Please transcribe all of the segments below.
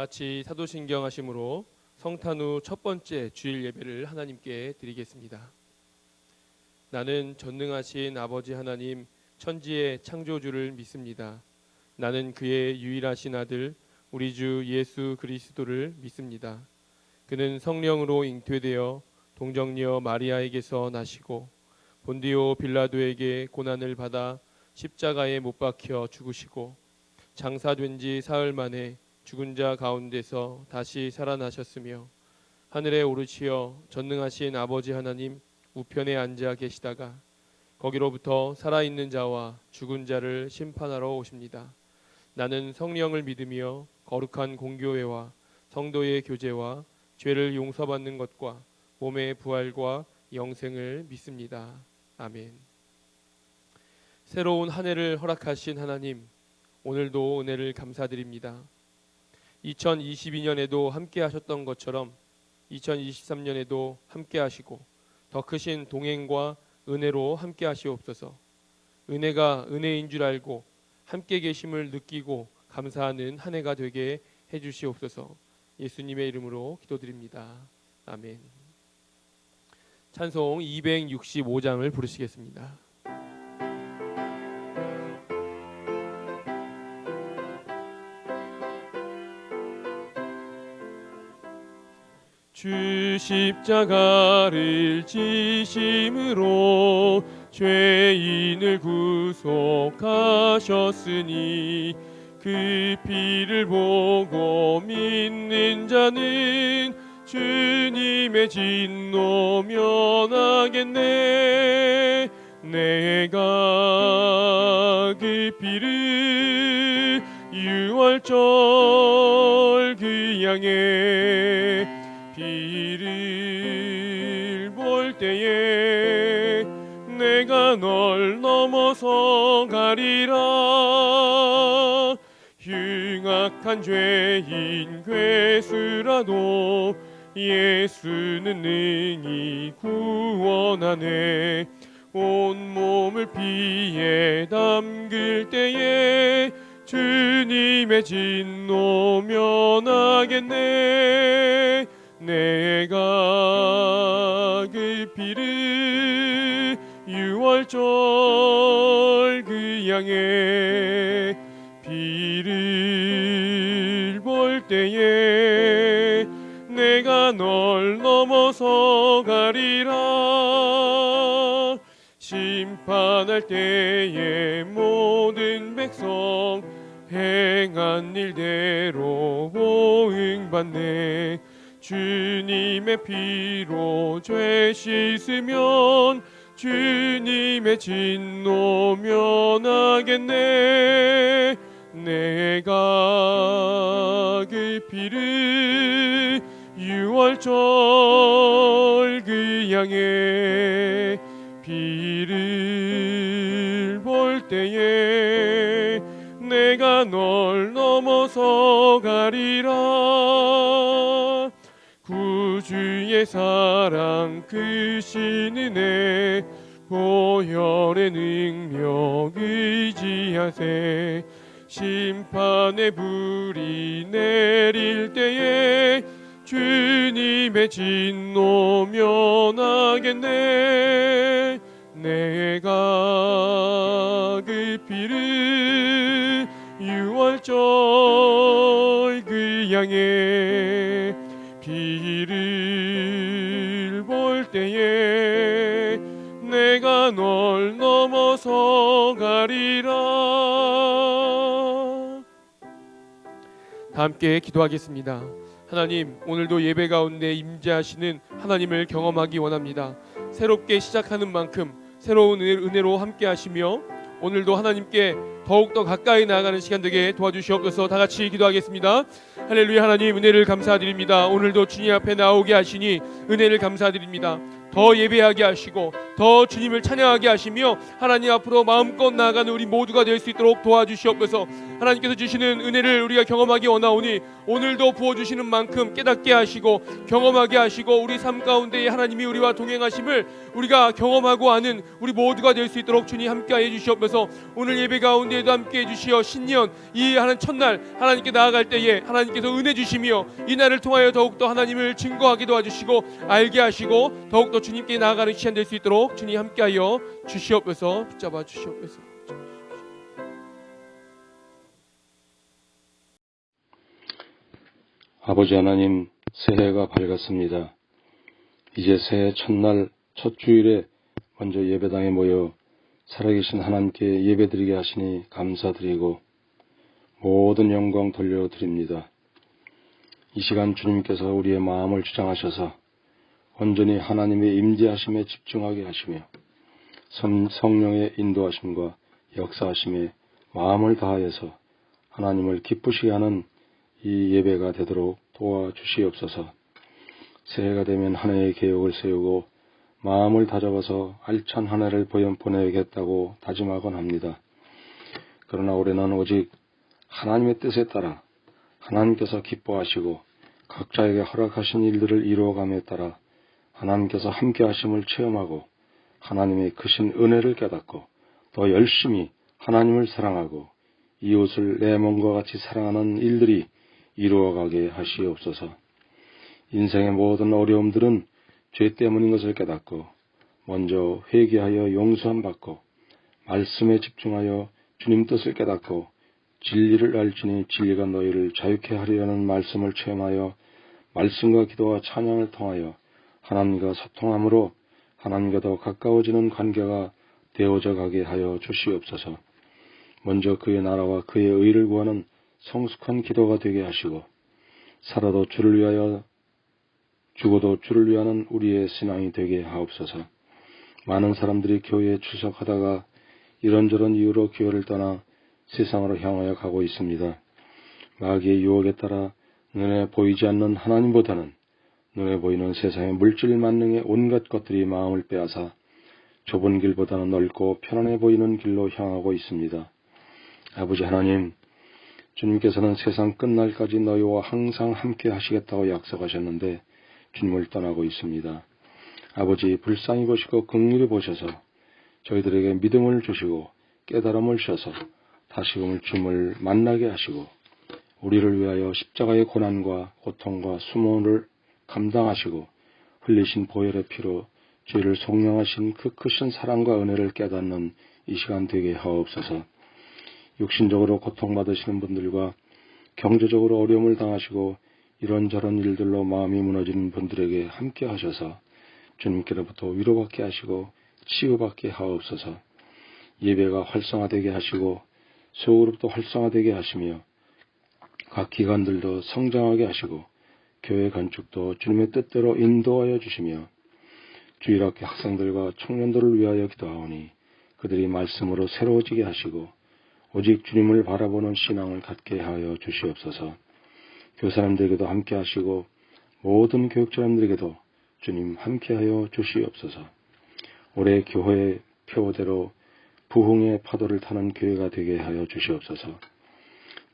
같이 사도신경 하심으로 성탄 후 첫 번째 주일 예배를 하나님께 드리겠습니다. 나는 전능하신 아버지 하나님 천지의 창조주를 믿습니다. 나는 그의 유일하신 아들 우리 주 예수 그리스도를 믿습니다. 그는 성령으로 잉태되어 동정녀 마리아에게서 나시고 본디오 빌라도에게 고난을 받아 십자가에 못 박혀 죽으시고 장사된 지 사흘 만에 죽은 자 가운데서 다시 살아나셨으며 하늘에 오르시어 전능하신 아버지 하나님 우편에 앉아 계시다가 거기로부터 살아있는 자와 죽은 자를 심판하러 오십니다. 나는 성령을 믿으며 거룩한 공교회와 성도의 교제와 죄를 용서받는 것과 몸의 부활과 영생을 믿습니다. 아멘. 새로운 한 해를 허락하신 하나님, 오늘도 은혜를 감사드립니다. 2022년에도 함께 하셨던 것처럼 2023년에도 함께 하시고 더 크신 동행과 은혜로 함께 하시옵소서. 은혜가 은혜인 줄 알고 함께 계심을 느끼고 감사하는 한 해가 되게 해주시옵소서. 예수님의 이름으로 기도드립니다. 아멘. 찬송 265장을 부르시겠습니다. 주 십자가를 지심으로 죄인을 구속하셨으니 그 피를 보고 믿는 자는 주님의 진노 면하겠네. 내가 그 피를 유월절 그 양의 피를 볼 때에 내가 널 넘어서 가리라. 흉악한 죄인 괴수라도 예수는 능히 구원하네. 온몸을 피에 담글 때에 주님의 진노 면하겠네. 내가 그 피를 유월절 그 양의 피를 볼 때에 내가 널 넘어서 가리라. 심판할 때에 모든 백성 행한 일대로 보응받네. 주님의 피로 죄 씻으면 주님의 진노 면하겠네. 내가 그 피를 유월절 그 양의 피를 볼 때에 내가 널 넘어서 가리라. 구주의 사랑 크신 은혜 보혈의 능력 의지하세. 심판의 불이 내릴 때에 주님의 진노 면하겠네. 내가 그 피를 유월절 그 양의 피를 볼 때에 내가 널 넘어서 가리라. 다 함께 기도하겠습니다. 하나님, 오늘도 예배 가운데 임재하시는 하나님을 경험하기 원합니다. 새롭게 시작하는 만큼 새로운 은혜로 함께 하시며 오늘도 하나님께 더욱더 가까이 나아가는 시간 되게 도와주시옵소서. 다 같이 기도하겠습니다. 할렐루야. 하나님 은혜를 감사드립니다. 오늘도 주님 앞에 나오게 하시니 은혜를 감사드립니다. 더 예배하게 하시고 더 주님을 찬양하게 하시며 하나님 앞으로 마음껏 나아가는 우리 모두가 될 수 있도록 도와주시옵소서. 하나님께서 주시는 은혜를 우리가 경험하기 원하오니 오늘도 부어주시는 만큼 깨닫게 하시고 경험하게 하시고 우리 삶 가운데 하나님이 우리와 동행하심을 우리가 경험하고 아는 우리 모두가 될 수 있도록 주님 함께해 주시옵소서. 오늘 예배 가운데에도 함께해 주시어 신년 이 하는 첫날 하나님께 나아갈 때에 하나님께서 은혜 주시며 이 날을 통하여 더욱더 하나님을 증거하게 도와주시고 알게 하시고 더욱더 주님께 나아가는 시간 될 수 있도록 주님 함께하여 주시옵소서. 붙잡아 주시옵소서. 아버지 하나님, 새해가 밝았습니다. 이제 새해 첫날 첫 주일에 먼저 예배당에 모여 살아계신 하나님께 예배드리게 하시니 감사드리고 모든 영광 돌려드립니다. 이 시간 주님께서 우리의 마음을 주장하셔서 온전히 하나님의 임재하심에 집중하게 하시며 성령의 인도하심과 역사하심에 마음을 다하여서 하나님을 기쁘시게 하는 이 예배가 되도록 도와주시옵소서. 새해가 되면 한 해의 계획을 세우고 마음을 다잡아서 알찬 한 해를 보내야겠다고 다짐하곤 합니다. 그러나 올해는 오직 하나님의 뜻에 따라 하나님께서 기뻐하시고 각자에게 허락하신 일들을 이루어감에 따라 하나님께서 함께 하심을 체험하고 하나님의 크신 은혜를 깨닫고 더 열심히 하나님을 사랑하고 이웃을 내 몸과 같이 사랑하는 일들이 이루어가게 하시옵소서. 인생의 모든 어려움들은 죄 때문인 것을 깨닫고 먼저 회개하여 용서함 받고 말씀에 집중하여 주님 뜻을 깨닫고 진리를 알지니 진리가 너희를 자유케 하리라는 말씀을 체험하여 말씀과 기도와 찬양을 통하여 하나님과 소통함으로 하나님과 더 가까워지는 관계가 되어져 가게 하여 주시옵소서. 먼저 그의 나라와 그의 의를 구하는 성숙한 기도가 되게 하시고 살아도 주를 위하여 죽어도 주를 위하는 우리의 신앙이 되게 하옵소서. 많은 사람들이 교회에 출석하다가 이런저런 이유로 교회를 떠나 세상으로 향하여 가고 있습니다. 마귀의 유혹에 따라 눈에 보이지 않는 하나님보다는 눈에 보이는 세상의 물질 만능의 온갖 것들이 마음을 빼앗아 좁은 길보다는 넓고 편안해 보이는 길로 향하고 있습니다. 아버지 하나님, 주님께서는 세상 끝날까지 너희와 항상 함께 하시겠다고 약속하셨는데 주님을 떠나고 있습니다. 아버지, 불쌍히 보시고 긍휼히 보셔서 저희들에게 믿음을 주시고 깨달음을 주셔서 다시금 주님을 만나게 하시고 우리를 위하여 십자가의 고난과 고통과 수모를 감당하시고 흘리신 보혈의 피로 죄를 속량하신 그 크신 사랑과 은혜를 깨닫는 이 시간 되게 하옵소서. 육신적으로 고통받으시는 분들과 경제적으로 어려움을 당하시고 이런저런 일들로 마음이 무너지는 분들에게 함께 하셔서 주님께로부터 위로받게 하시고 치유받게 하옵소서. 예배가 활성화되게 하시고 소그룹도 활성화되게 하시며 각 기관들도 성장하게 하시고 교회 건축도 주님의 뜻대로 인도하여 주시며 주일학교 학생들과 청년들을 위하여 기도하오니 그들이 말씀으로 새로워지게 하시고 오직 주님을 바라보는 신앙을 갖게 하여 주시옵소서. 교사님들에게도 함께 하시고 모든 교육자님들에게도 주님 함께하여 주시옵소서. 올해 교회 표대로 부흥의 파도를 타는 교회가 되게 하여 주시옵소서.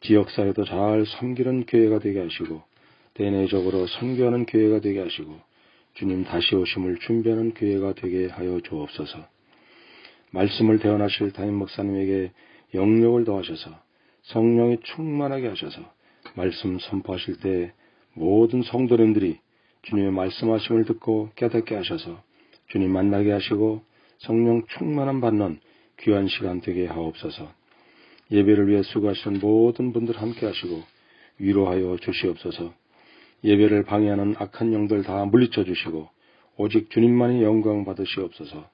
지역사회도 잘 섬기는 교회가 되게 하시고 대내적으로 선교하는 교회가 되게 하시고 주님 다시 오심을 준비하는 교회가 되게 하여 주옵소서. 말씀을 대언하실 담임 목사님에게 영력을 더하셔서 성령이 충만하게 하셔서 말씀 선포하실 때 모든 성도님들이 주님의 말씀하심을 듣고 깨닫게 하셔서 주님 만나게 하시고 성령 충만함 받는 귀한 시간 되게 하옵소서. 예배를 위해 수고하시는 모든 분들 함께 하시고 위로하여 주시옵소서. 예배를 방해하는 악한 영들 다 물리쳐 주시고 오직 주님만이 영광 받으시옵소서.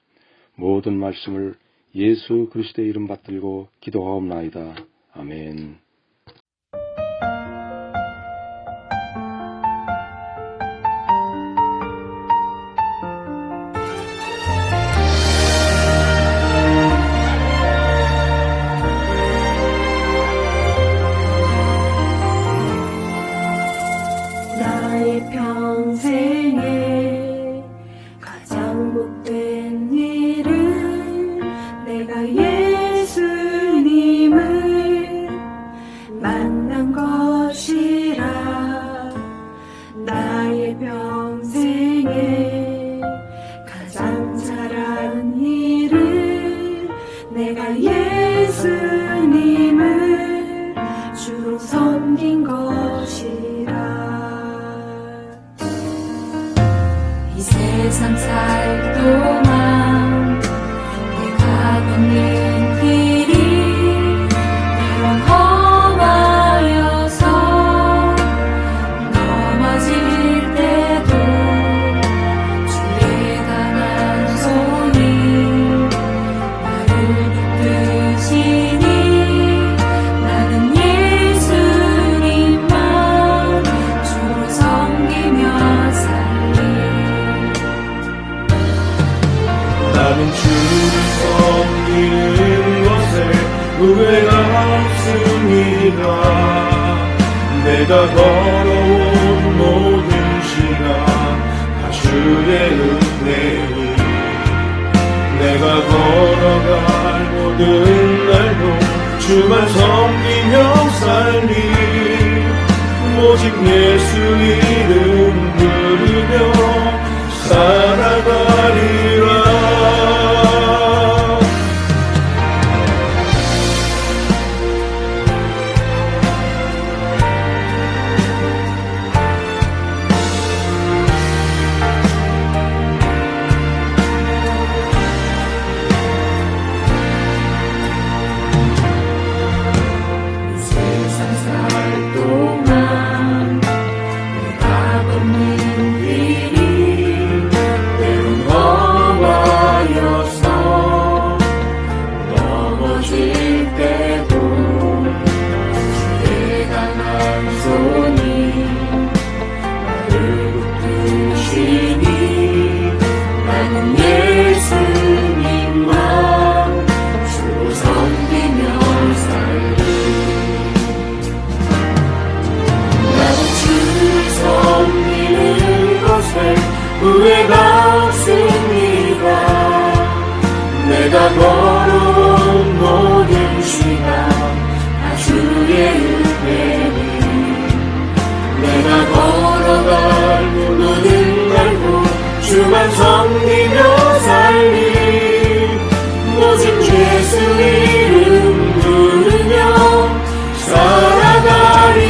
모든 말씀을 예수 그리스도의 이름 받들고 기도하옵나이다. 아멘. 나의 평생에 가장 내가 걸어온 모든 시간 다 주의 은혜니 내가 걸어갈 모든 날도 주만 섬기며 살리 오직 예수 이름 부르며 살아가리라. 후회가 없습니다. 내가 걸어온 모든 시간 다 주의 은혜니 내가 걸어갈 모든 날도 주만 섬기며 살리 오직 예수 이름 부르며 살아가리라.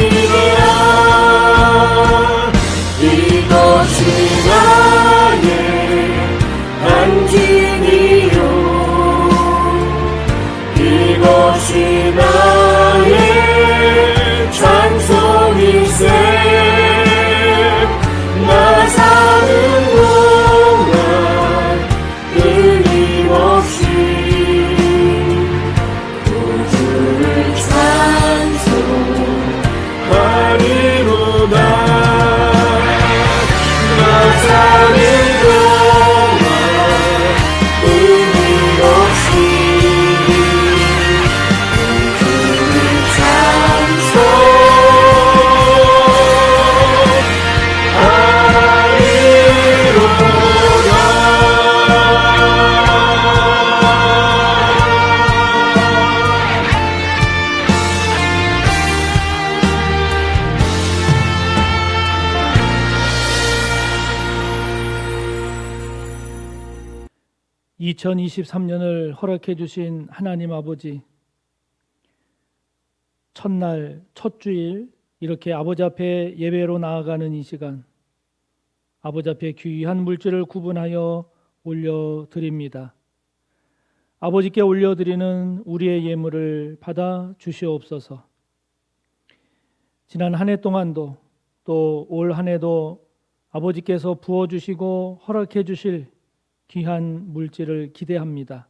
이것이 나의 안진이요 이것이 나의 찬송일세 나 사는 동안 끊임없이 구주를 찬송하리로다. 사는 동안 의미 없이 주를 찬송하리로다. 2023년을 허락해 주신 하나님 아버지, 첫날, 첫 주일 이렇게 아버지 앞에 예배로 나아가는 이 시간, 아버지 앞에 귀한 물질을 구분하여 올려드립니다. 아버지께 올려드리는 우리의 예물을 받아 주시옵소서. 지난 한 해 동안도 또 올 한 해도 아버지께서 부어주시고 허락해 주실 귀한 물질을 기대합니다.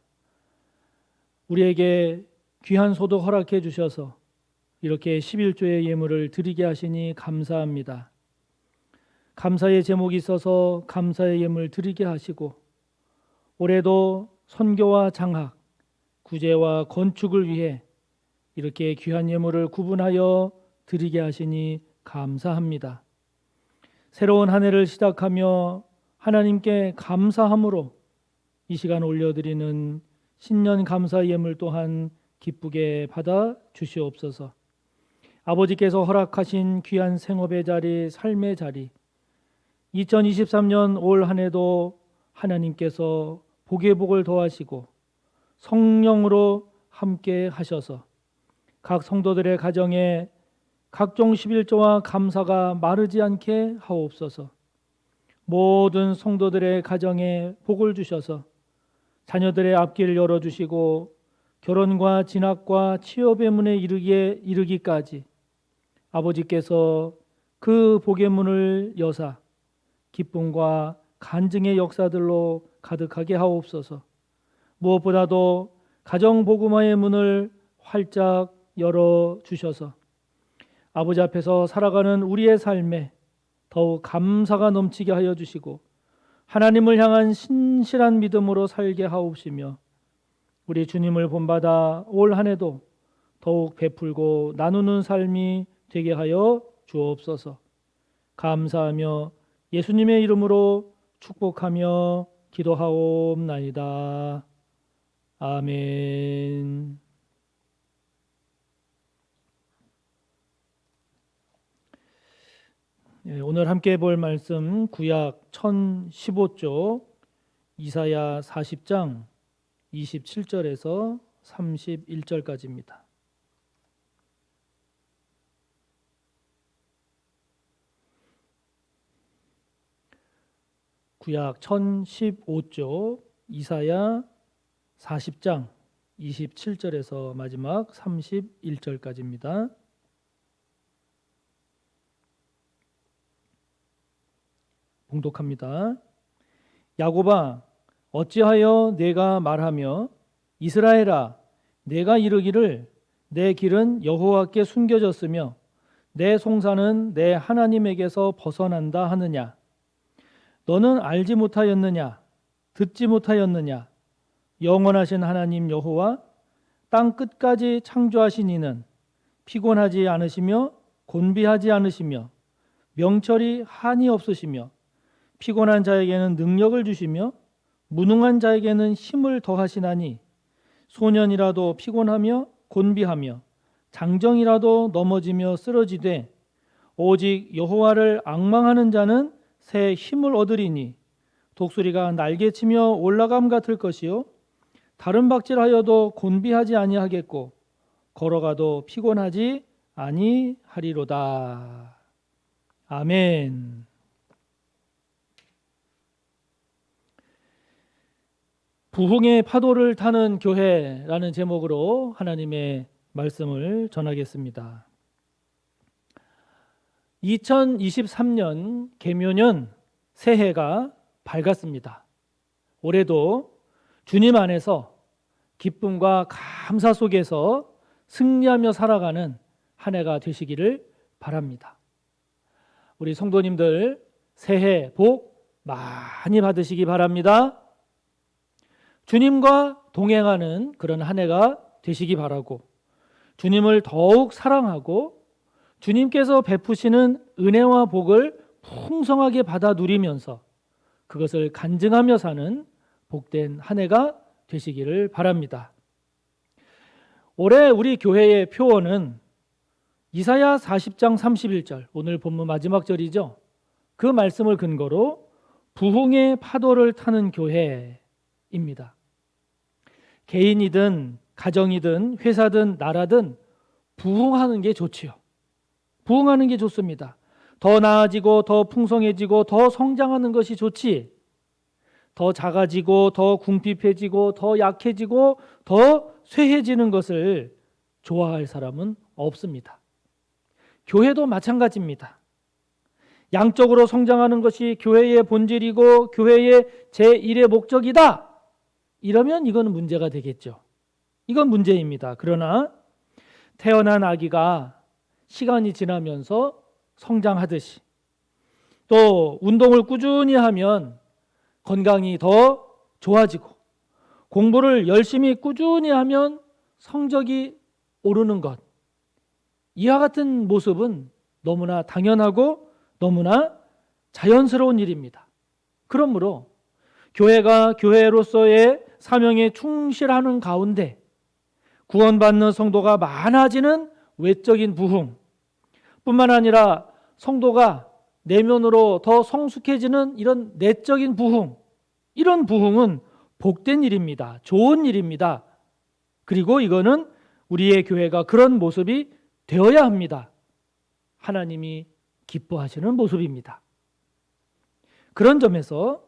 우리에게 귀한 소득 허락해 주셔서 이렇게 11조의 예물을 드리게 하시니 감사합니다. 감사의 제목이 있어서 감사의 예물 드리게 하시고 올해도 선교와 장학, 구제와 건축을 위해 이렇게 귀한 예물을 구분하여 드리게 하시니 감사합니다. 새로운 한 해를 시작하며 하나님께 감사함으로 이 시간 올려드리는 신년 감사 예물 또한 기쁘게 받아 주시옵소서. 아버지께서 허락하신 귀한 생업의 자리, 삶의 자리, 2023년 올 한 해도 하나님께서 복의 복을 더하시고 성령으로 함께 하셔서 각 성도들의 가정에 각종 11조와 감사가 마르지 않게 하옵소서. 모든 성도들의 가정에 복을 주셔서 자녀들의 앞길을 열어주시고 결혼과 진학과 취업의 문에 이르기까지 아버지께서 그 복의 문을 여사 기쁨과 간증의 역사들로 가득하게 하옵소서. 무엇보다도 가정 복음화의 문을 활짝 열어주셔서 아버지 앞에서 살아가는 우리의 삶에 더욱 감사가 넘치게 하여 주시고 하나님을 향한 신실한 믿음으로 살게 하옵시며 우리 주님을 본받아 올 한 해도 더욱 베풀고 나누는 삶이 되게 하여 주옵소서. 감사하며 예수님의 이름으로 축복하며 기도하옵나이다. 아멘. 오늘 함께 볼 말씀 구약 1015쪽 이사야 40장 27절에서 31절까지입니다. 구약 1015쪽 이사야 40장 27절에서 마지막 31절까지입니다. 봉독합니다. 야곱아, 어찌하여 내가 말하며 이스라엘아, 내가 이르기를 내 길은 여호와께 숨겨졌으며 내 송사는 내 하나님에게서 벗어난다 하느냐? 너는 알지 못하였느냐? 듣지 못하였느냐? 영원하신 하나님 여호와 땅 끝까지 창조하신 이는 피곤하지 않으시며 곤비하지 않으시며 명철이 한이 없으시며 피곤한 자에게는 능력을 주시며 무능한 자에게는 힘을 더하시나니 소년이라도 피곤하며 곤비하며 장정이라도 넘어지며 쓰러지되 오직 여호와를 앙망하는 자는 새 힘을 얻으리니 독수리가 날개치며 올라감 같을 것이요 다른 박질하여도 곤비하지 아니하겠고 걸어가도 피곤하지 아니하리로다. 아멘. 부흥의 파도를 타는 교회라는 제목으로 하나님의 말씀을 전하겠습니다. 2023년 계묘년 새해가 밝았습니다. 올해도 주님 안에서 기쁨과 감사 속에서 승리하며 살아가는 한 해가 되시기를 바랍니다. 우리 성도님들 새해 복 많이 받으시기 바랍니다. 주님과 동행하는 그런 한 해가 되시기 바라고 주님을 더욱 사랑하고 주님께서 베푸시는 은혜와 복을 풍성하게 받아 누리면서 그것을 간증하며 사는 복된 한 해가 되시기를 바랍니다. 올해 우리 교회의 표어는 이사야 40장 31절, 오늘 본문 마지막 절이죠. 그 말씀을 근거로 부흥의 파도를 타는 교회입니다. 개인이든 가정이든 회사든 나라든 부흥하는 게 좋지요. 부흥하는 게 좋습니다. 더 나아지고 더 풍성해지고 더 성장하는 것이 좋지. 더 작아지고 더 궁핍해지고 더 약해지고 더 쇠해지는 것을 좋아할 사람은 없습니다. 교회도 마찬가지입니다. 양적으로 성장하는 것이 교회의 본질이고 교회의 제1의 목적이다. 이러면 이건 문제가 되겠죠. 이건 문제입니다. 그러나 태어난 아기가 시간이 지나면서 성장하듯이 또 운동을 꾸준히 하면 건강이 더 좋아지고 공부를 열심히 꾸준히 하면 성적이 오르는 것, 이와 같은 모습은 너무나 당연하고 너무나 자연스러운 일입니다. 그러므로 교회가 교회로서의 사명에 충실하는 가운데 구원받는 성도가 많아지는 외적인 부흥 뿐만 아니라 성도가 내면으로 더 성숙해지는 이런 내적인 부흥, 이런 부흥은 복된 일입니다. 좋은 일입니다. 그리고 이거는 우리의 교회가 그런 모습이 되어야 합니다. 하나님이 기뻐하시는 모습입니다. 그런 점에서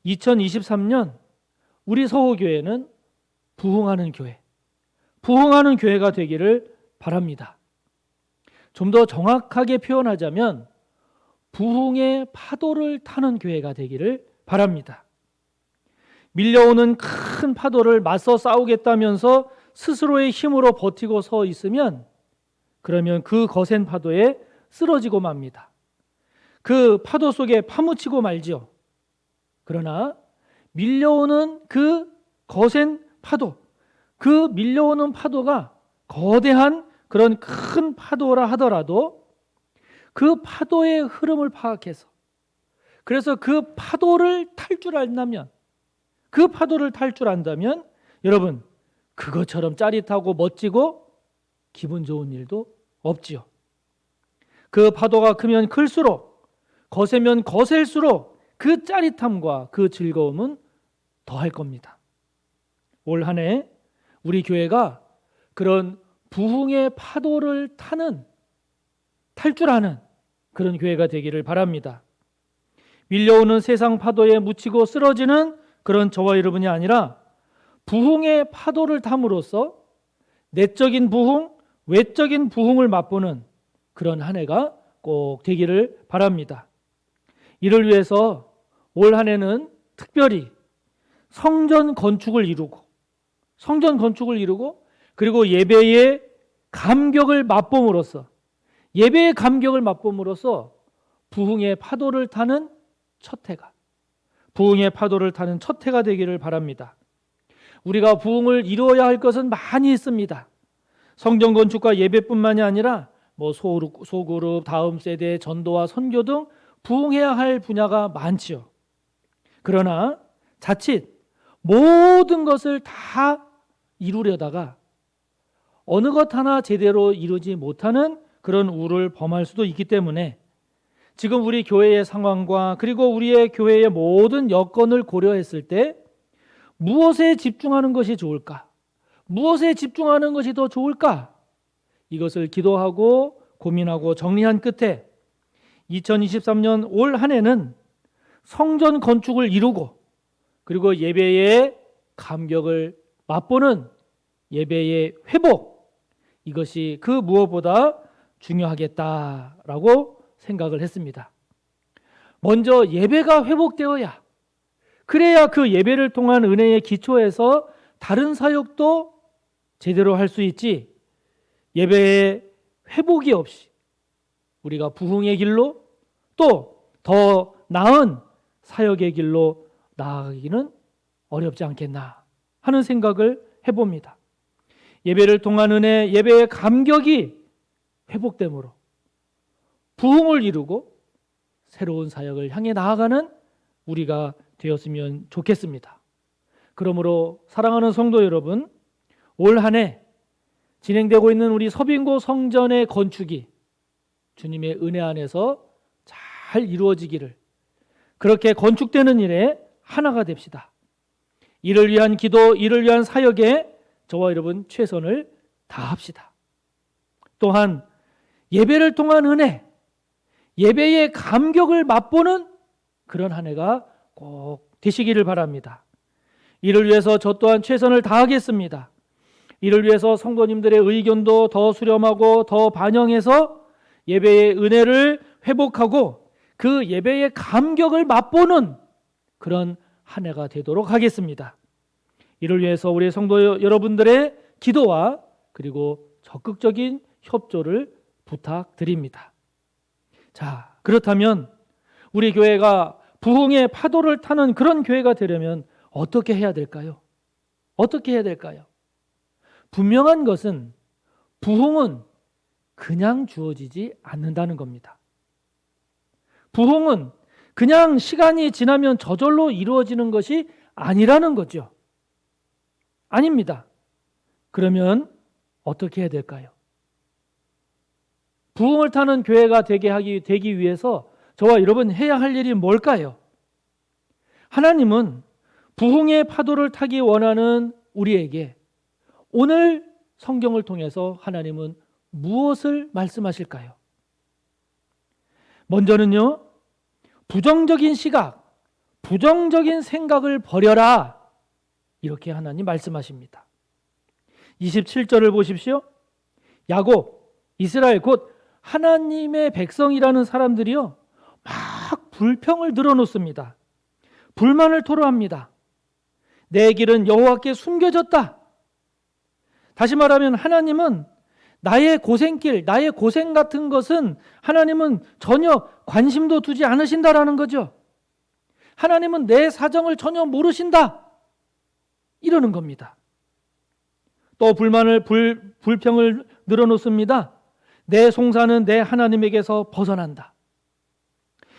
2023년 우리 서호교회는 부흥하는 교회, 부흥하는 교회가 되기를 바랍니다. 좀 더 정확하게 표현하자면 부흥의 파도를 타는 교회가 되기를 바랍니다. 밀려오는 큰 파도를 맞서 싸우겠다면서 스스로의 힘으로 버티고 서 있으면 그러면 그 거센 파도에 쓰러지고 맙니다. 그 파도 속에 파묻히고 말지요. 그러나 밀려오는 그 거센 파도, 그 밀려오는 파도가 거대한 그런 큰 파도라 하더라도 그 파도의 흐름을 파악해서, 그래서 그 파도를 탈 줄 안다면, 그 파도를 탈 줄 안다면 여러분, 그것처럼 짜릿하고 멋지고 기분 좋은 일도 없지요. 그 파도가 크면 클수록, 거세면 거셀수록 그 짜릿함과 그 즐거움은 더할 겁니다. 올 한 해 우리 교회가 그런 부흥의 파도를 탈 줄 아는 그런 교회가 되기를 바랍니다. 밀려오는 세상 파도에 묻히고 쓰러지는 그런 저와 여러분이 아니라 부흥의 파도를 탐으로써 내적인 부흥, 외적인 부흥을 맛보는 그런 한 해가 꼭 되기를 바랍니다. 이를 위해서 올 한 해는 특별히 성전 건축을 이루고 그리고 예배의 감격을 맛봄으로써 부흥의 파도를 타는 첫 해가 되기를 바랍니다. 우리가 부흥을 이루어야 할 것은 많이 있습니다. 성전 건축과 예배뿐만이 아니라 소그룹, 다음 세대, 전도와 선교 등 부흥해야 할 분야가 많지요. 그러나 자칫 모든 것을 다 이루려다가 어느 것 하나 제대로 이루지 못하는 그런 우를 범할 수도 있기 때문에 지금 우리 교회의 상황과 그리고 우리의 교회의 모든 여건을 고려했을 때 무엇에 집중하는 것이 좋을까? 무엇에 집중하는 것이 더 좋을까? 이것을 기도하고 고민하고 정리한 끝에 2023년 올 한 해는 성전 건축을 이루고 그리고 예배의 감격을 맛보는 예배의 회복, 이것이 그 무엇보다 중요하겠다라고 생각을 했습니다. 먼저 예배가 회복되어야, 그래야 그 예배를 통한 은혜의 기초에서 다른 사역도 제대로 할 수 있지, 예배의 회복이 없이 우리가 부흥의 길로 또 더 나은 사역의 길로 나아가기는 어렵지 않겠나 하는 생각을 해봅니다. 예배를 통한 은혜, 예배의 감격이 회복됨으로 부흥을 이루고 새로운 사역을 향해 나아가는 우리가 되었으면 좋겠습니다. 그러므로 사랑하는 성도 여러분, 올 한 해 진행되고 있는 우리 서빙고 성전의 건축이 주님의 은혜 안에서 잘 이루어지기를, 그렇게 건축되는 일에 하나가 됩시다. 이를 위한 기도, 이를 위한 사역에 저와 여러분 최선을 다합시다. 또한 예배를 통한 은혜, 예배의 감격을 맛보는 그런 한 해가 꼭 되시기를 바랍니다. 이를 위해서 저 또한 최선을 다하겠습니다. 이를 위해서 성도님들의 의견도 더 수렴하고 더 반영해서 예배의 은혜를 회복하고 그 예배의 감격을 맛보는 그런 한 해가 되도록 하겠습니다. 이를 위해서 우리 성도 여러분들의 기도와 그리고 적극적인 협조를 부탁드립니다. 자, 그렇다면 우리 교회가 부흥의 파도를 타는 그런 교회가 되려면 어떻게 해야 될까요? 어떻게 해야 될까요? 분명한 것은 부흥은 그냥 주어지지 않는다는 겁니다. 부흥은 그냥 시간이 지나면 저절로 이루어지는 것이 아니라는 거죠. 아닙니다. 그러면 어떻게 해야 될까요? 부흥을 타는 교회가 되기 위해서 저와 여러분 해야 할 일이 뭘까요? 하나님은 부흥의 파도를 타기 원하는 우리에게 오늘 성경을 통해서 하나님은 무엇을 말씀하실까요? 먼저는요, 부정적인 시각, 부정적인 생각을 버려라, 이렇게 하나님 말씀하십니다. 27절을 보십시오. 야곱, 이스라엘 곧 하나님의 백성이라는 사람들이요, 막 불평을 늘어놓습니다. 불만을 토로합니다. 내 길은 여호와께 숨겨졌다. 다시 말하면 하나님은 나의 고생길, 나의 고생 같은 것은 하나님은 전혀 관심도 두지 않으신다라는 거죠. 하나님은 내 사정을 전혀 모르신다, 이러는 겁니다. 또 불평을 늘어놓습니다. 내 송사는 내 하나님에게서 벗어난다.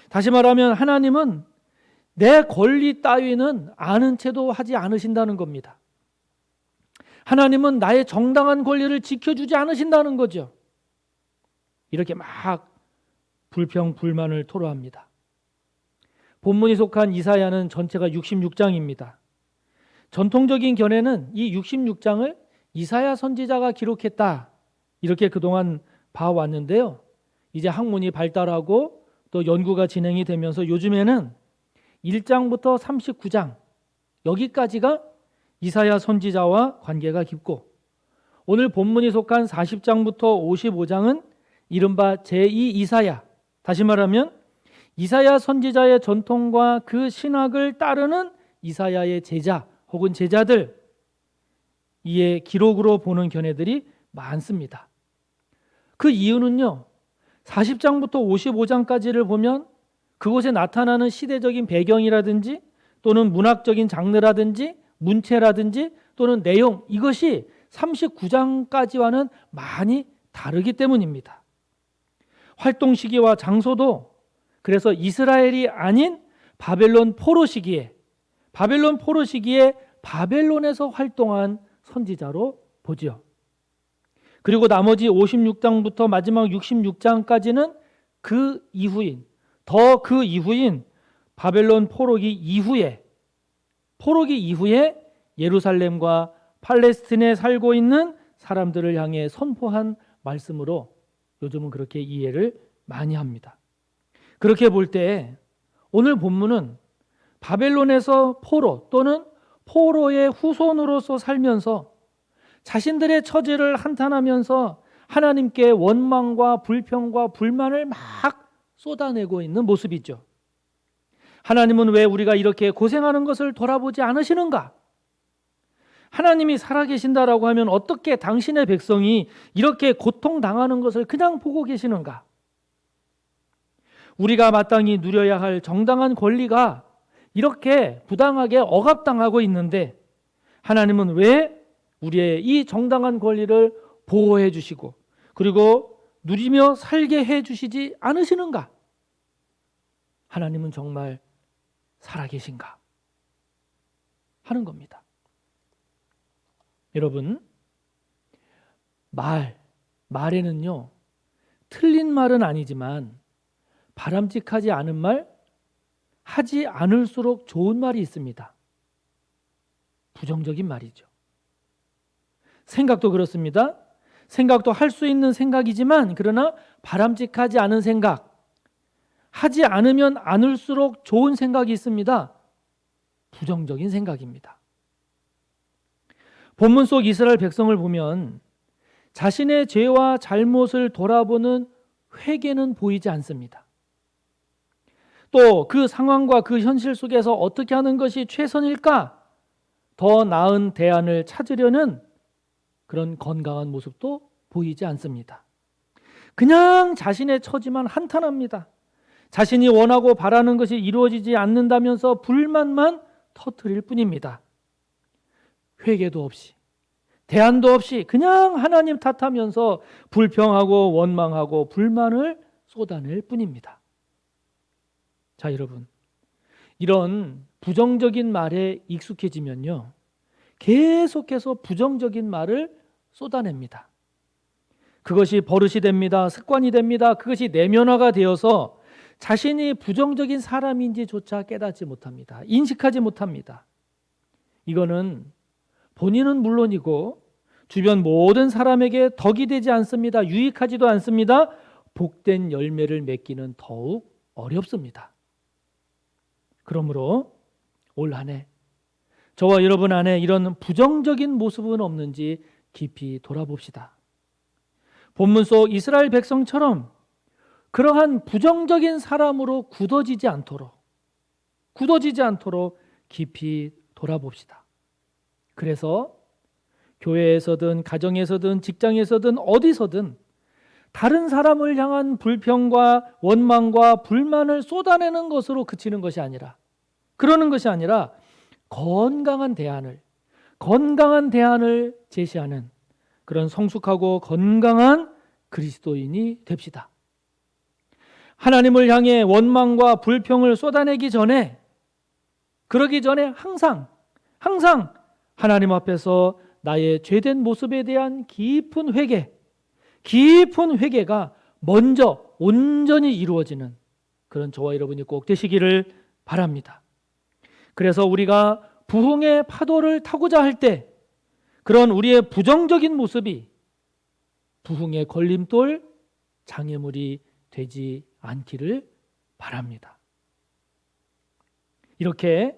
다시 말하면 하나님은 내 권리 따위는 아는 채도 하지 않으신다는 겁니다. 하나님은 나의 정당한 권리를 지켜주지 않으신다는 거죠. 이렇게 막 불평, 불만을 토로합니다. 본문이 속한 이사야는 전체가 66장입니다. 전통적인 견해는 이 66장을 이사야 선지자가 기록했다, 이렇게 그동안 봐왔는데요. 이제 학문이 발달하고 또 연구가 진행이 되면서 요즘에는 1장부터 39장 여기까지가 이사야 선지자와 관계가 깊고, 오늘 본문이 속한 40장부터 55장은 이른바 제2 이사야, 다시 말하면 이사야 선지자의 전통과 그 신학을 따르는 이사야의 제자 혹은 제자들, 이의 기록으로 보는 견해들이 많습니다. 그 이유는요, 40장부터 55장까지를 보면 그곳에 나타나는 시대적인 배경이라든지 또는 문학적인 장르라든지 문체라든지 또는 내용, 이것이 39장까지와는 많이 다르기 때문입니다. 활동 시기와 장소도 그래서 이스라엘이 아닌 바벨론 포로 시기에 바벨론에서 활동한 선지자로 보지요. 그리고 나머지 56장부터 마지막 66장까지는 그 이후인 바벨론 포로기 이후에 예루살렘과 팔레스틴에 살고 있는 사람들을 향해 선포한 말씀으로 요즘은 그렇게 이해를 많이 합니다. 그렇게 볼 때 오늘 본문은 바벨론에서 포로 또는 포로의 후손으로서 살면서 자신들의 처지를 한탄하면서 하나님께 원망과 불평과 불만을 막 쏟아내고 있는 모습이죠. 하나님은 왜 우리가 이렇게 고생하는 것을 돌아보지 않으시는가? 하나님이 살아계신다라고 하면 어떻게 당신의 백성이 이렇게 고통당하는 것을 그냥 보고 계시는가? 우리가 마땅히 누려야 할 정당한 권리가 이렇게 부당하게 억압당하고 있는데 하나님은 왜 우리의 이 정당한 권리를 보호해 주시고 그리고 누리며 살게 해 주시지 않으시는가? 하나님은 정말 살아계신가? 하는 겁니다. 여러분, 말에는요, 틀린 말은 아니지만 바람직하지 않은 말, 하지 않을수록 좋은 말이 있습니다. 부정적인 말이죠. 생각도 그렇습니다. 생각도 할 수 있는 생각이지만 그러나 바람직하지 않은 생각, 하지 않으면 않을수록 좋은 생각이 있습니다. 부정적인 생각입니다. 본문 속 이스라엘 백성을 보면 자신의 죄와 잘못을 돌아보는 회개는 보이지 않습니다. 또 그 상황과 그 현실 속에서 어떻게 하는 것이 최선일까? 더 나은 대안을 찾으려는 그런 건강한 모습도 보이지 않습니다. 그냥 자신의 처지만 한탄합니다. 자신이 원하고 바라는 것이 이루어지지 않는다면서 불만만 터뜨릴 뿐입니다. 회개도 없이, 대안도 없이 그냥 하나님 탓하면서 불평하고 원망하고 불만을 쏟아낼 뿐입니다. 자, 여러분, 이런 부정적인 말에 익숙해지면요, 계속해서 부정적인 말을 쏟아냅니다. 그것이 버릇이 됩니다. 습관이 됩니다. 그것이 내면화가 되어서 자신이 부정적인 사람인지조차 깨닫지 못합니다. 인식하지 못합니다. 이거는 본인은 물론이고 주변 모든 사람에게 덕이 되지 않습니다. 유익하지도 않습니다. 복된 열매를 맺기는 더욱 어렵습니다. 그러므로 올 한 해 저와 여러분 안에 이런 부정적인 모습은 없는지 깊이 돌아봅시다. 본문 속 이스라엘 백성처럼 그러한 부정적인 사람으로 굳어지지 않도록 깊이 돌아봅시다. 그래서 교회에서든 가정에서든 직장에서든 어디서든 다른 사람을 향한 불평과 원망과 불만을 쏟아내는 것으로 그치는 것이 아니라, 그러는 것이 아니라 건강한 대안을 제시하는 그런 성숙하고 건강한 그리스도인이 됩시다. 하나님을 향해 원망과 불평을 쏟아내기 전에, 그러기 전에 항상 하나님 앞에서 나의 죄된 모습에 대한 깊은 회개가 먼저 온전히 이루어지는 그런 저와 여러분이 꼭 되시기를 바랍니다. 그래서 우리가 부흥의 파도를 타고자 할 때 그런 우리의 부정적인 모습이 부흥의 걸림돌, 장애물이 되지 않기를 바랍니다. 이렇게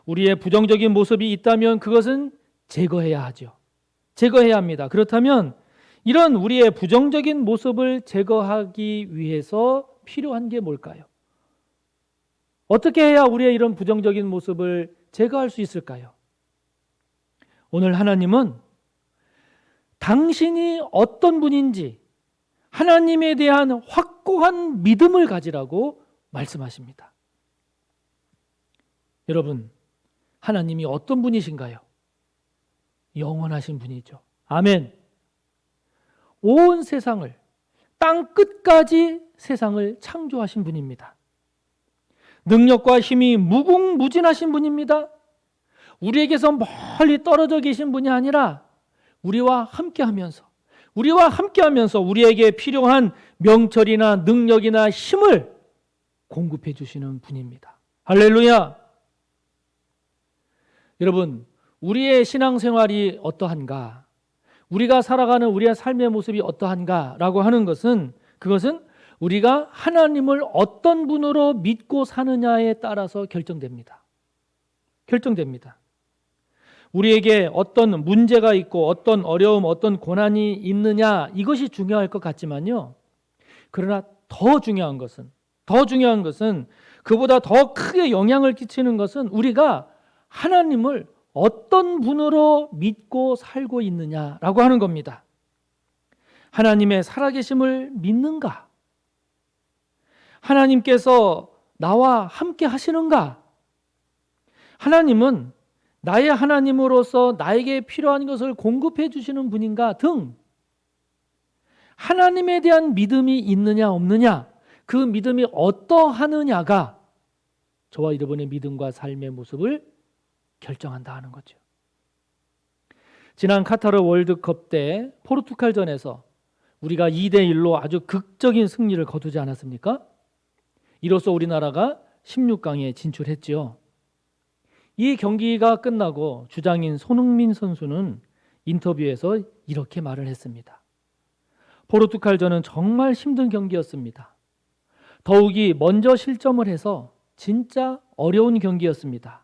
우리의 부정적인 모습이 있다면 그것은 제거해야 하죠. 제거해야 합니다. 그렇다면 이런 우리의 부정적인 모습을 제거하기 위해서 필요한 게 뭘까요? 어떻게 해야 우리의 이런 부정적인 모습을 제거할 수 있을까요? 오늘 하나님은 당신이 어떤 분인지 하나님에 대한 확고한 믿음을 가지라고 말씀하십니다. 여러분, 하나님이 어떤 분이신가요? 영원하신 분이죠. 아멘. 온 세상을, 땅 끝까지 세상을 창조하신 분입니다. 능력과 힘이 무궁무진하신 분입니다. 우리에게서 멀리 떨어져 계신 분이 아니라 우리와 함께하면서 우리에게 필요한 명철이나 능력이나 힘을 공급해 주시는 분입니다. 할렐루야. 여러분, 우리의 신앙생활이 어떠한가, 우리가 살아가는 우리의 삶의 모습이 어떠한가라고 하는 것은, 그것은 우리가 하나님을 어떤 분으로 믿고 사느냐에 따라서 결정됩니다. 우리에게 어떤 문제가 있고 어떤 어려움, 어떤 고난이 있느냐, 이것이 중요할 것 같지만요. 그러나 더 중요한 것은 그보다 더 크게 영향을 끼치는 것은 우리가 하나님을 어떤 분으로 믿고 살고 있느냐라고 하는 겁니다. 하나님의 살아계심을 믿는가? 하나님께서 나와 함께 하시는가? 하나님은 나의 하나님으로서 나에게 필요한 것을 공급해 주시는 분인가 등 하나님에 대한 믿음이 있느냐 없느냐, 그 믿음이 어떠하느냐가 저와 여러분의 믿음과 삶의 모습을 결정한다 하는 거죠. 지난 카타르 월드컵 때 포르투갈전에서 우리가 2대1로 아주 극적인 승리를 거두지 않았습니까? 이로써 우리나라가 16강에 진출했지요. 이 경기가 끝나고 주장인 손흥민 선수는 인터뷰에서 이렇게 말을 했습니다. 포르투갈전은 정말 힘든 경기였습니다. 더욱이 먼저 실점을 해서 진짜 어려운 경기였습니다.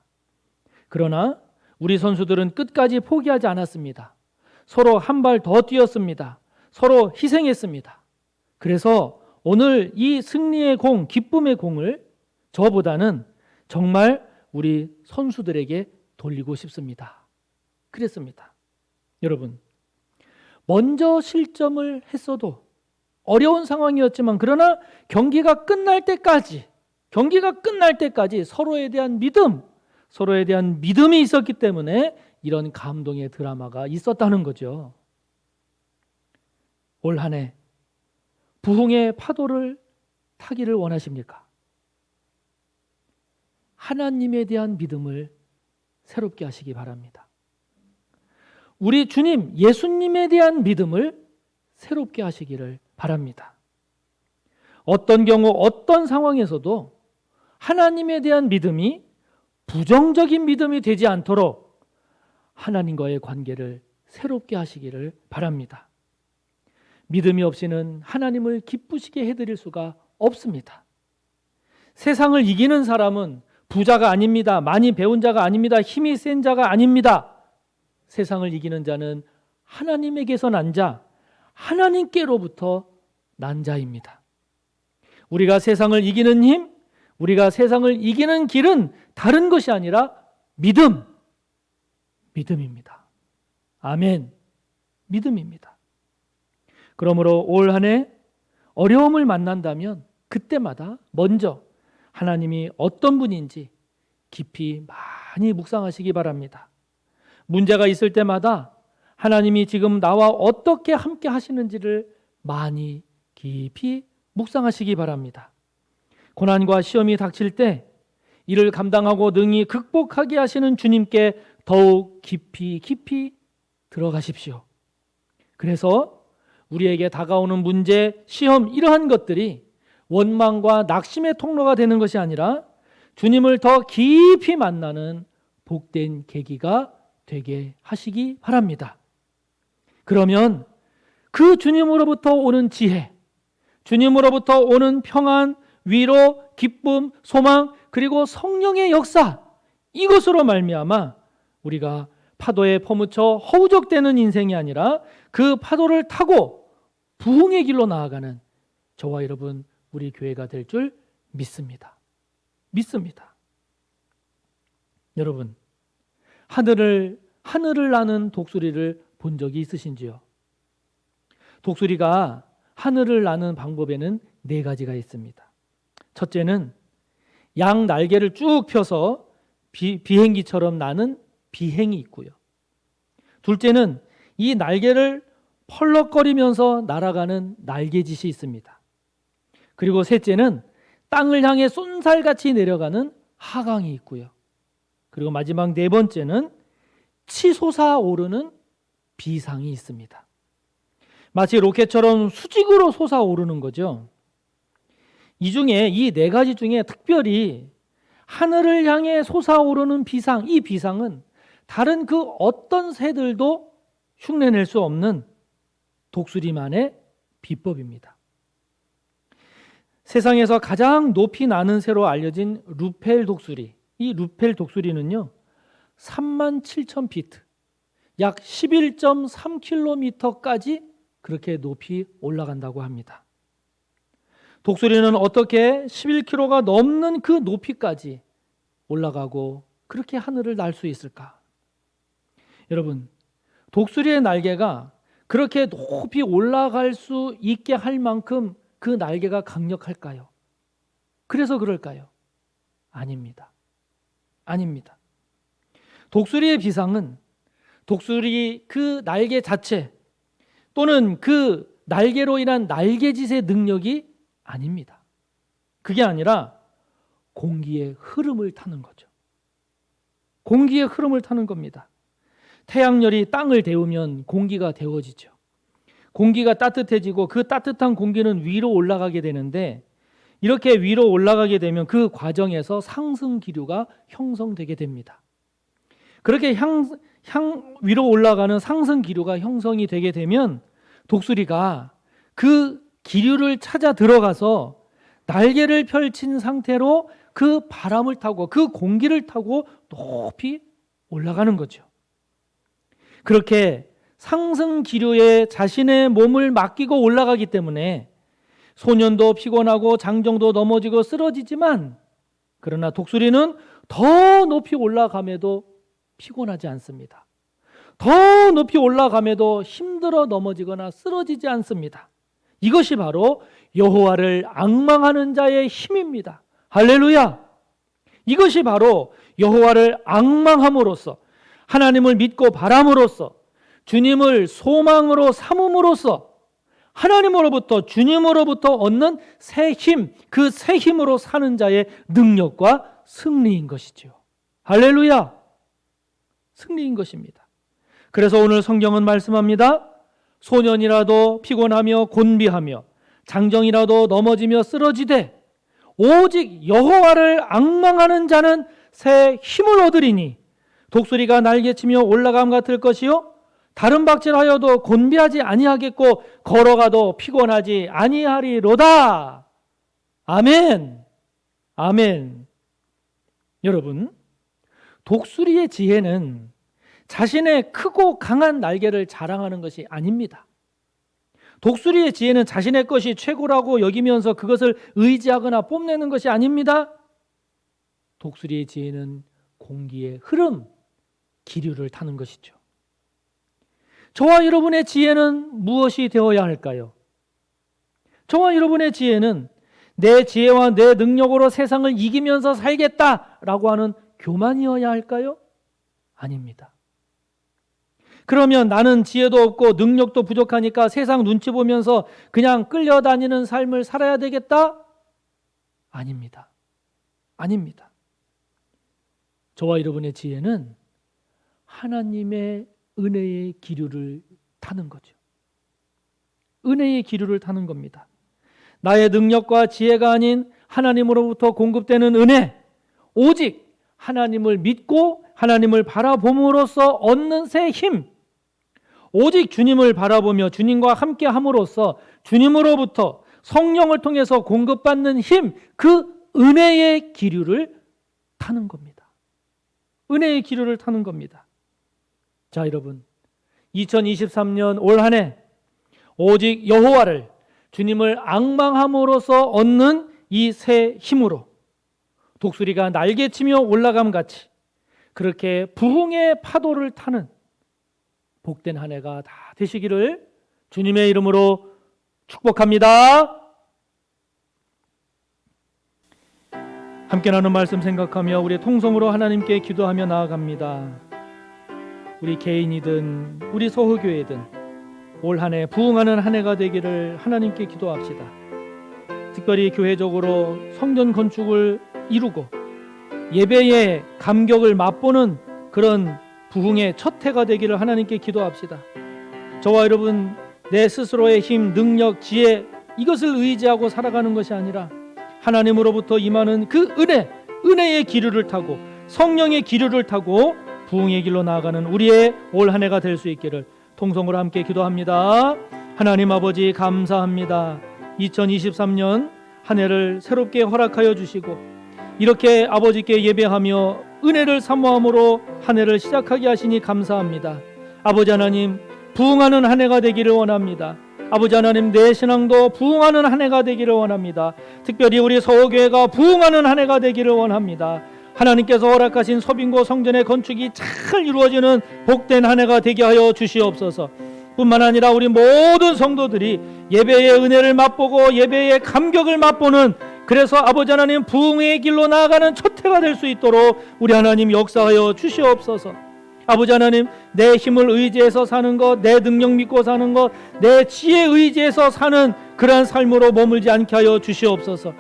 그러나 우리 선수들은 끝까지 포기하지 않았습니다. 서로 한 발 더 뛰었습니다. 서로 희생했습니다. 그래서 오늘 이 승리의 공, 기쁨의 공을 저보다는 정말 우리 선수들에게 돌리고 싶습니다. 그랬습니다. 여러분, 먼저 실점을 했어도 어려운 상황이었지만, 그러나 경기가 끝날 때까지 서로에 대한 믿음이 있었기 때문에 이런 감동의 드라마가 있었다는 거죠. 올 한 해 부흥의 파도를 타기를 원하십니까? 하나님에 대한 믿음을 새롭게 하시기 바랍니다. 우리 주님 예수님에 대한 믿음을 새롭게 하시기를 바랍니다. 어떤 경우 어떤 상황에서도 하나님에 대한 믿음이 부정적인 믿음이 되지 않도록 하나님과의 관계를 새롭게 하시기를 바랍니다. 믿음이 없이는 하나님을 기쁘시게 해드릴 수가 없습니다. 세상을 이기는 사람은 부자가 아닙니다. 많이 배운 자가 아닙니다. 힘이 센 자가 아닙니다. 세상을 이기는 자는 하나님에게서 난 자, 하나님께로부터 난 자입니다. 우리가 세상을 이기는 힘, 우리가 세상을 이기는 길은 다른 것이 아니라 믿음입니다. 아멘. 믿음입니다. 그러므로 올 한 해 어려움을 만난다면 그때마다 먼저 하나님이 어떤 분인지 깊이 많이 묵상하시기 바랍니다. 문제가 있을 때마다 하나님이 지금 나와 어떻게 함께 하시는지를 많이 깊이 묵상하시기 바랍니다. 고난과 시험이 닥칠 때 이를 감당하고 능히 극복하게 하시는 주님께 더욱 깊이 들어가십시오. 그래서 우리에게 다가오는 문제, 시험 이러한 것들이 원망과 낙심의 통로가 되는 것이 아니라 주님을 더 깊이 만나는 복된 계기가 되게 하시기 바랍니다. 그러면 그 주님으로부터 오는 지혜, 주님으로부터 오는 평안, 위로, 기쁨, 소망, 그리고 성령의 역사, 이것으로 말미암아 우리가 파도에 퍼무쳐 허우적대는 인생이 아니라 그 파도를 타고 부흥의 길로 나아가는 저와 여러분 우리 교회가 될 줄 믿습니다. 여러분, 하늘을 나는 독수리를 본 적이 있으신지요? 독수리가 하늘을 나는 방법에는 4가지가 있습니다. 첫째는 양 날개를 쭉 펴서 비행기처럼 나는 비행이 있고요. 둘째는 이 날개를 펄럭거리면서 날아가는 날개짓이 있습니다. 그리고 셋째는 땅을 향해 쏜살같이 내려가는 하강이 있고요. 그리고 마지막 4번째는 치솟아 오르는 비상이 있습니다. 마치 로켓처럼 수직으로 솟아오르는 거죠. 이 4가지 중에 특별히 하늘을 향해 솟아오르는 비상, 이 비상은 다른 그 어떤 새들도 흉내낼 수 없는 독수리만의 비법입니다. 세상에서 가장 높이 나는 새로 알려진 루펠 독수리, 이 루펠 독수리는요 37,000피트, 약 11.3km까지 그렇게 높이 올라간다고 합니다. 독수리는 어떻게 11km가 넘는 그 높이까지 올라가고 그렇게 하늘을 날 수 있을까? 여러분, 독수리의 날개가 그렇게 높이 올라갈 수 있게 할 만큼 그 날개가 강력할까요? 그래서 그럴까요? 아닙니다. 독수리의 비상은 독수리 그 날개 자체 또는 그 날개로 인한 날개짓의 능력이 아닙니다. 그게 아니라 공기의 흐름을 타는 거죠. 공기의 흐름을 타는 겁니다. 태양열이 땅을 데우면 공기가 데워지죠. 공기가 따뜻해지고 그 따뜻한 공기는 위로 올라가게 되는데 이렇게 위로 올라가게 되면 그 과정에서 상승 기류가 형성되게 됩니다. 그렇게 위로 올라가는 상승 기류가 형성이 되게 되면 독수리가 그 기류를 찾아 들어가서 날개를 펼친 상태로 그 바람을 타고 그 공기를 타고 높이 올라가는 거죠. 그렇게 상승 기류에 자신의 몸을 맡기고 올라가기 때문에 소년도 피곤하고 장정도 넘어지고 쓰러지지만 그러나 독수리는 더 높이 올라감에도 피곤하지 않습니다. 더 높이 올라감에도 힘들어 넘어지거나 쓰러지지 않습니다. 이것이 바로 여호와를 앙망하는 자의 힘입니다. 할렐루야! 이것이 바로 여호와를 앙망함으로써 하나님을 믿고 바람으로써 주님을 소망으로 삼음으로써 하나님으로부터 주님으로부터 얻는 새 힘, 그 새 힘으로 사는 자의 능력과 승리인 것이죠. 할렐루야! 승리인 것입니다. 그래서 오늘 성경은 말씀합니다. 소년이라도 피곤하며 곤비하며 장정이라도 넘어지며 쓰러지되 오직 여호와를 앙망하는 자는 새 힘을 얻으리니 독수리가 날개치며 올라감 같을 것이요 다른 박질하여도 곤비하지 아니하겠고 걸어가도 피곤하지 아니하리로다. 아멘. 아멘. 여러분, 독수리의 지혜는 자신의 크고 강한 날개를 자랑하는 것이 아닙니다. 독수리의 지혜는 자신의 것이 최고라고 여기면서 그것을 의지하거나 뽐내는 것이 아닙니다. 독수리의 지혜는 공기의 흐름, 기류를 타는 것이죠. 저와 여러분의 지혜는 무엇이 되어야 할까요? 저와 여러분의 지혜는 내 지혜와 내 능력으로 세상을 이기면서 살겠다라고 하는 교만이어야 할까요? 아닙니다. 그러면 나는 지혜도 없고 능력도 부족하니까 세상 눈치 보면서 그냥 끌려다니는 삶을 살아야 되겠다? 아닙니다. 아닙니다. 저와 여러분의 지혜는 하나님의 은혜의 기류를 타는 거죠. 은혜의 기류를 타는 겁니다. 나의 능력과 지혜가 아닌 하나님으로부터 공급되는 은혜, 오직 하나님을 믿고 하나님을 바라봄으로써 얻는 새 힘, 오직 주님을 바라보며 주님과 함께 함으로써 주님으로부터 성령을 통해서 공급받는 힘, 그 은혜의 기류를 타는 겁니다. 은혜의 기류를 타는 겁니다. 자, 여러분, 2023년 올 한 해 오직 여호와를, 주님을 앙망함으로써 얻는 이 새 힘으로 독수리가 날개치며 올라감 같이 그렇게 부흥의 파도를 타는 복된 한 해가 다 되시기를 주님의 이름으로 축복합니다. 함께 나눈 말씀 생각하며 우리 통성으로 하나님께 기도하며 나아갑니다. 우리 개인이든 우리 소호교회든 올 한 해 부흥하는 한 해가 되기를 하나님께 기도합시다. 특별히 교회적으로 성전 건축을 이루고 예배의 감격을 맛보는 그런 부흥의 첫 해가 되기를 하나님께 기도합시다. 저와 여러분, 내 스스로의 힘, 능력, 지혜 이것을 의지하고 살아가는 것이 아니라 하나님으로부터 임하는 그 은혜의 기류를 타고 성령의 기류를 타고 부흥의 길로 나아가는 우리의 올 한 해가 될 수 있기를 통성으로 함께 기도합니다. 하나님 아버지, 감사합니다. 2023년 한 해를 새롭게 허락하여 주시고 이렇게 아버지께 예배하며 은혜를 사모함으로 한 해를 시작하게 하시니 감사합니다. 아버지 하나님, 부흥하는 한 해가 되기를 원합니다. 아버지 하나님, 내 신앙도 부흥하는 한 해가 되기를 원합니다. 특별히 우리 서호교회가 부흥하는 한 해가 되기를 원합니다. 하나님께서 허락하신 서빙고 성전의 건축이 잘 이루어지는 복된 한 해가 되게 하여 주시옵소서. 뿐만 아니라 우리 모든 성도들이 예배의 은혜를 맛보고 예배의 감격을 맛보는, 그래서 아버지 하나님 부흥의 길로 나아가는 첫 해가 될 수 있도록 우리 하나님 역사하여 주시옵소서. 아버지 하나님, 내 힘을 의지해서 사는 것, 내 능력 믿고 사는 것, 내 지혜 의지해서 사는 그러한 삶으로 머물지 않게 하여 주시옵소서.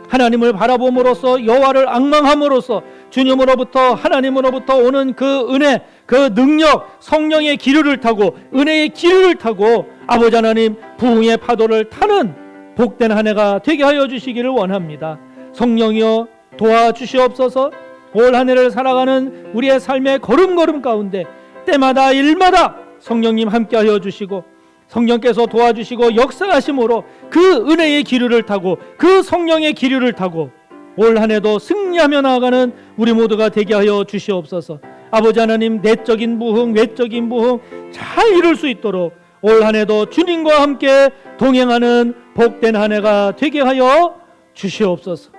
하나님을 바라봄으로써 여호와를 앙망함으로써 주님으로부터, 하나님으로부터 오는 그 은혜, 그 능력, 성령의 기류를 타고 은혜의 기류를 타고 아버지 하나님 부흥의 파도를 타는 복된 한 해가 되게 하여 주시기를 원합니다. 성령이여 도와주시옵소서. 올 한 해를 살아가는 우리의 삶의 걸음걸음 가운데 때마다 일마다 성령님 함께하여 주시고 성령께서 도와주시고 역사하심으로 그 은혜의 기류를 타고 그 성령의 기류를 타고 올 한 해도 승리하며 나아가는 우리 모두가 되게 하여 주시옵소서. 아버지 하나님, 내적인 부흥, 외적인 부흥 잘 이룰 수 있도록 올 한 해도 주님과 함께 동행하는 복된 한 해가 되게 하여 주시옵소서.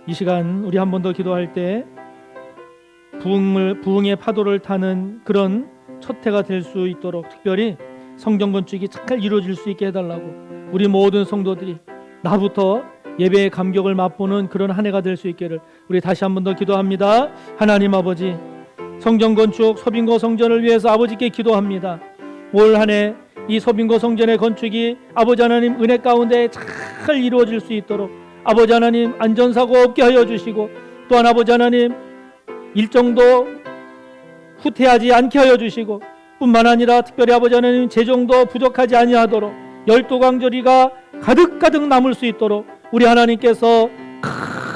이 시간 우리 한 번 더 기도할 때 부흥의 파도를 타는 그런 첫 해가 될 수 있도록 특별히 성전 건축이 잘 이루어질 수 있게 해달라고 우리 모든 성도들이 나부터 예배의 감격을 맛보는 그런 한 해가 될 수 있기를 우리 다시 한 번 더 기도합니다. 하나님 아버지, 성전 건축 서빙고 성전을 위해서 아버지께 기도합니다. 올 한 해 이 서빙고 성전의 건축이 아버지 하나님 은혜 가운데 잘 이루어질 수 있도록 아버지 하나님 안전사고 없게 하여 주시고 또한 아버지 하나님 일정도 후퇴하지 않게 하여 주시고 뿐만 아니라 특별히 아버지 하나님 재정도 부족하지 아니하도록 열도광절이가 가득가득 남을 수 있도록 우리 하나님께서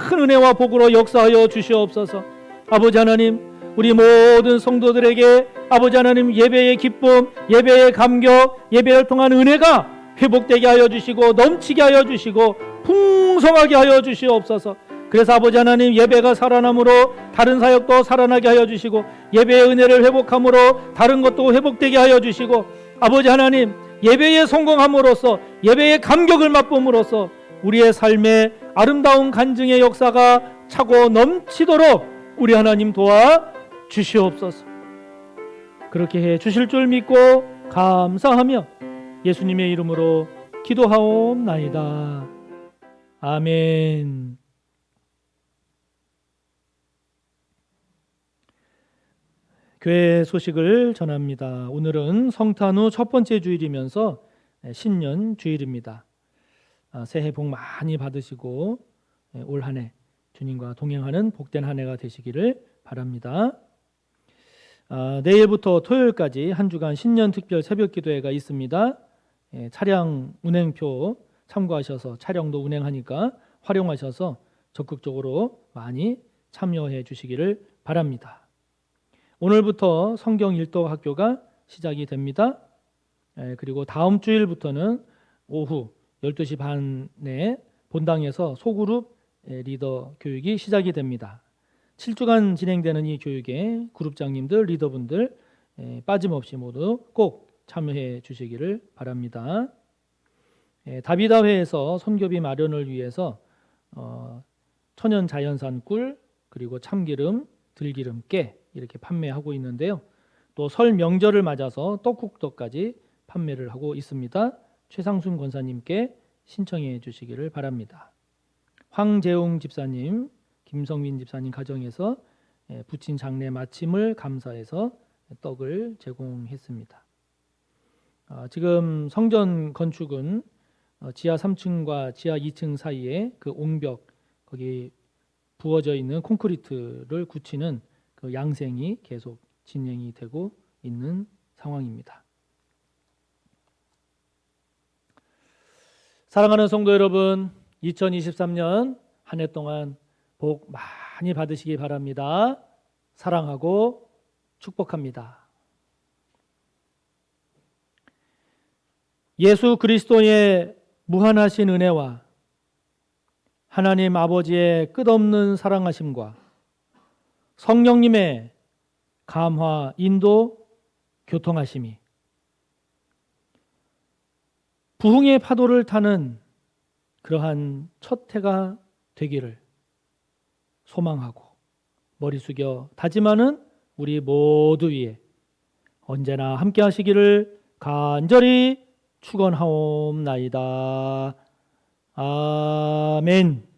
큰 은혜와 복으로 역사하여 주시옵소서. 아버지 하나님, 우리 모든 성도들에게 아버지 하나님 예배의 기쁨, 예배의 감격, 예배를 통한 은혜가 회복되게 하여 주시고 넘치게 하여 주시고 풍성하게 하여 주시옵소서. 그래서 아버지 하나님 예배가 살아남으로 다른 사역도 살아나게 하여 주시고 예배의 은혜를 회복함으로 다른 것도 회복되게 하여 주시고 아버지 하나님 예배에 성공함으로써 예배의 감격을 맛봄으로써 우리의 삶에 아름다운 간증의 역사가 차고 넘치도록 우리 하나님 도와 주시옵소서. 그렇게 해 주실 줄 믿고 감사하며 예수님의 이름으로 기도하옵나이다. 아멘. 교회 소식을 전합니다. 오늘은 성탄 후 첫 번째 주일이면서 신년 주일입니다. 새해 복 많이 받으시고 올 한 해 주님과 동행하는 복된 한 해가 되시기를 바랍니다. 내일부터 토요일까지 한 주간 신년 특별 새벽 기도회가 있습니다. 차량 운행표 참고하셔서 차량도 운행하니까 활용하셔서 적극적으로 많이 참여해 주시기를 바랍니다. 오늘부터 성경 일독 학교가 시작이 됩니다. 그리고 다음 주일부터는 오후 12시 반에 본당에서 소그룹 리더 교육이 시작이 됩니다. 7주간 진행되는 이 교육에 그룹장님들, 리더분들 빠짐없이 모두 꼭 참여해 주시기를 바랍니다. 다비다회에서 선교비 마련을 위해서 천연 자연산 꿀, 그리고 참기름, 들기름, 깨 이렇게 판매하고 있는데요. 또 설 명절을 맞아서 떡국떡까지 판매를 하고 있습니다. 최상순 권사님께 신청해 주시기를 바랍니다. 황재웅 집사님, 김성민 집사님 가정에서 부친 장례 마침을 감사해서 떡을 제공했습니다. 지금 성전 건축은 지하 3층과 지하 2층 사이에 그 옹벽 거기 부어져 있는 콘크리트를 굳히는 그 양생이 계속 진행이 되고 있는 상황입니다. 사랑하는 성도 여러분, 2023년 한 해 동안 복 많이 받으시기 바랍니다. 사랑하고 축복합니다. 예수 그리스도의 무한하신 은혜와 하나님 아버지의 끝없는 사랑하심과 성령님의 감화, 인도, 교통하심이 부흥의 파도를 타는 그러한 첫 해가 되기를 소망하고 머리 숙여 다짐하는 우리 모두 위에 언제나 함께 하시기를 간절히 축원하옵나이다. 아멘.